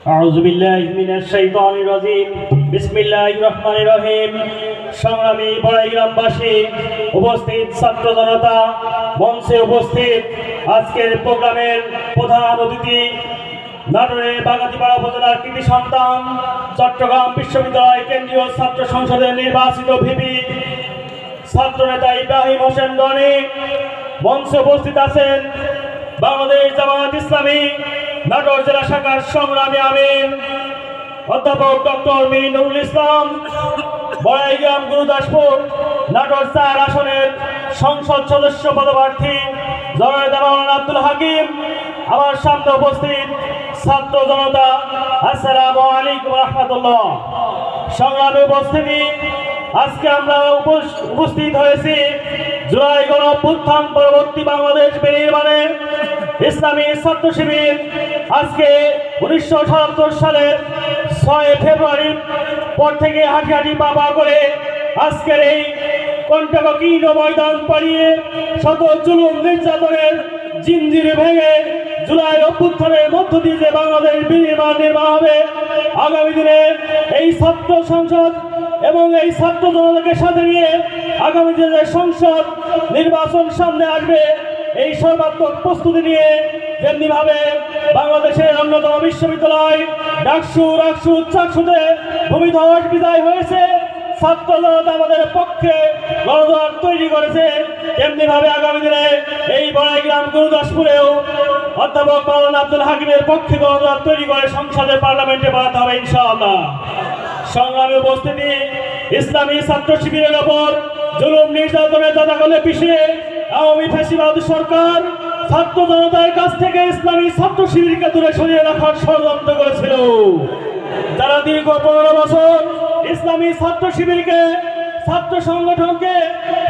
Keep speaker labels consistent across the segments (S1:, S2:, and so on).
S1: আউযু বিল্লাহি মিনাশ শাইতানির রাজিম। বিসমিল্লাহির রহমানির রহিম। সংগ্রামী বড়াই গ্রামবাসী, উপস্থিত ছাত্র জনতা, মঞ্চে উপস্থিত আজকের প্রোগ্রামের প্রধান অতিথি, নাটোরের বাগাতিপাড়া উপজেলার কৃতি সন্তান, চট্টগ্রাম বিশ্ববিদ্যালয় কেন্দ্রীয় ছাত্র সংসদের নির্বাচিত ভিপি ছাত্র নেতা ইব্রাহিম হোসেন রনি। মঞ্চে উপস্থিত আছেন বাংলাদেশ জামায়াত ইসলামী নাটোর জেলা শাখার সংগ্রামী আমির অধ্যাপক ডক্টর মীর নুরুল ইসলাম, বড়াইগ্রাম গুরুদাসপুর নাটোর ৪ আসনের সংসদ সদস্য পদপ্রার্থী জনাব মাওলানা আব্দুল হাকিম। আমার সামনে উপস্থিত ছাত্র জনতা, আসসালামু আলাইকুম রাহমাতুল্লাহ। সংগ্রামী উপস্থিতি, আজকে আমরা উপস্থিত হয়েছি জুলাই গণঅভ্যুত্থান পরবর্তী বাংলাদেশ বিনির্মাণে ইসলামী ছাত্র শিবির আজকে 1977 সালের 6 ফেব্রুয়ারির পর থেকে হাঁটি হাঁটি পা করে আজকের এই কণ্টকীর্ণ ময়দান পাড়িয়ে শত জুলুম নির্যাতনের জিঞ্জিরে ভেঙে জুলাই অভ্যুত্থানের মধ্য দিয়ে যে বাংলাদেশ বিনির্মাণ হবে, আগামী দিনে এই ছাত্র সংসদ এবং এই ছাত্র জনতাকে সাথে নিয়ে আগামী দিনে সংসদ নির্বাচন সামনে আসবে, এই সর্বাত্মক প্রস্তুতি নিয়ে যেমনিভাবে বাংলাদেশের অন্যতম বিশ্ববিদ্যালয় ডাকসু চাকসুতে ভূমিধস বিদায় হয়েছে, ছাত্র জনতা আমাদের পক্ষে গণদুয়ার তৈরি করেছে, তেমনিভাবে আগামী দিনে এই বড়াইগ্রাম গুরুদাসপুরেও অধ্যাপক মাওলানা আব্দুল হাকিমের পক্ষে গণদুয়ার তৈরি করে সংসদে পার্লামেন্টে বাড়াতে হবে ইনশাআল্লাহ। সংগ্রামী উপস্থিতি, ইসলামী ছাত্র শিবিরের ওপর জুলুম নির্যাতনের জাদাগলে পিছিয়ে আওয়ামী ফ্যাসিবাদ সরকার ছাত্র জনতার কাছ থেকে ইসলামী ছাত্র শিবিরকে দূরে সরিয়ে রাখার ষড়যন্ত্র করেছিল। যারা দীর্ঘ 15 বছর ইসলামী ছাত্র শিবিরকে, ছাত্র সংগঠনকে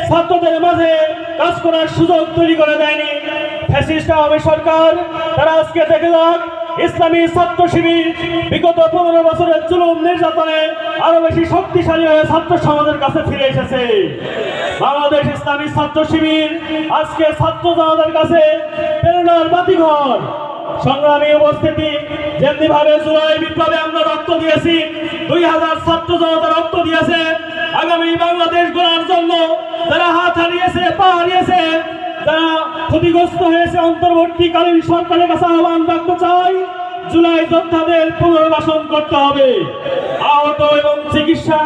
S1: ছাত্রদের মাঝে কাজ করার সুযোগ তৈরি করে দেয়নি ফ্যাসিস্ট আওয়ামী সরকার, তারা আজকে দেখে যাক ইসলামী ছাত্র শিবির বিগত 15 বছরের জুলুম নির্যাতনে আরো বেশি শক্তিশালী হয়ে ছাত্র সমাজের কাছে ফিরে এসেছে। বাংলাদেশ ইসলামী ছাত্র শিবির আজকে ছাত্র জনতার কাছে প্রেরণার বাতিঘর। সংগ্রামী উপস্থিতি, যেমনি ভাবে জুলাই বিপ্লবে আমরা রক্ত দিয়েছি, 2000 ছাত্র জনতা রক্ত দিয়েছে আগামী বাংলাদেশ গড়ার জন্য, যারা হাত হারিয়েছে, পা হারিয়েছে, যারা ক্ষতিগ্রস্ত হয়েছে, অন্তর্বর্তীকালীন সরকারের কাছে আহ্বান রাখতে চাই, জুলাই যোদ্ধাদের পুনর্বাসন করতে হবে। আহত এবং চিকিৎসা